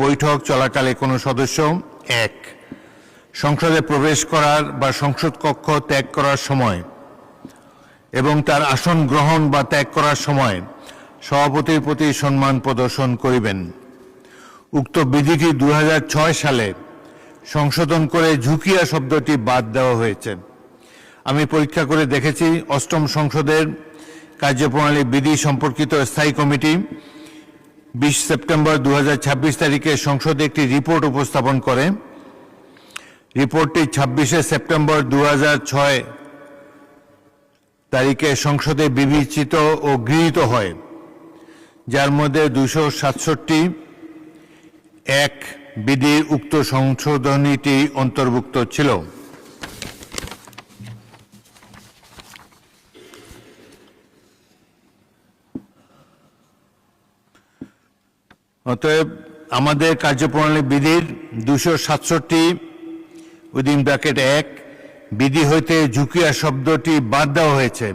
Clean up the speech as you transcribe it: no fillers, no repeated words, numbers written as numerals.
বৈঠক চলাকালে কোনো সদস্য ১ সংসদে প্রবেশ করার বা সংসদ কক্ষ ত্যাগ করার সময় এবং তার আসন গ্রহণ বা ত্যাগ করার সময় সভাপতির প্রতি সম্মান প্রদর্শন করিবেন। উক্ত বিধিটি ২০০৬ সালে সংশোধন করে ঝুঁকিয়া শব্দটি বাদ দেওয়া হয়েছে। আমি পরীক্ষা করে দেখেছি, অষ্টম সংসদের কার্যপ্রণালী বিধি সম্পর্কিত স্থায়ী কমিটি ২০ সেপ্টেম্বর ২০২৬ তারিখে সংসদে একটি রিপোর্ট উপস্থাপন করে। রিপোর্টটি ২৬শে সেপ্টেম্বর ২০০৬ তারিখে সংসদে বিবেচিত ও গৃহীত হয়, যার মধ্যে ২৬৭(১) বিধির উক্ত সংশোধনীটি অন্তর্ভুক্ত ছিল। অতএব আমাদের কার্যপ্রণালী বিধির ২৬৭(১) বিধি হইতে ঝুঁকিয়া শব্দটি বাদ দেওয়া হয়েছে।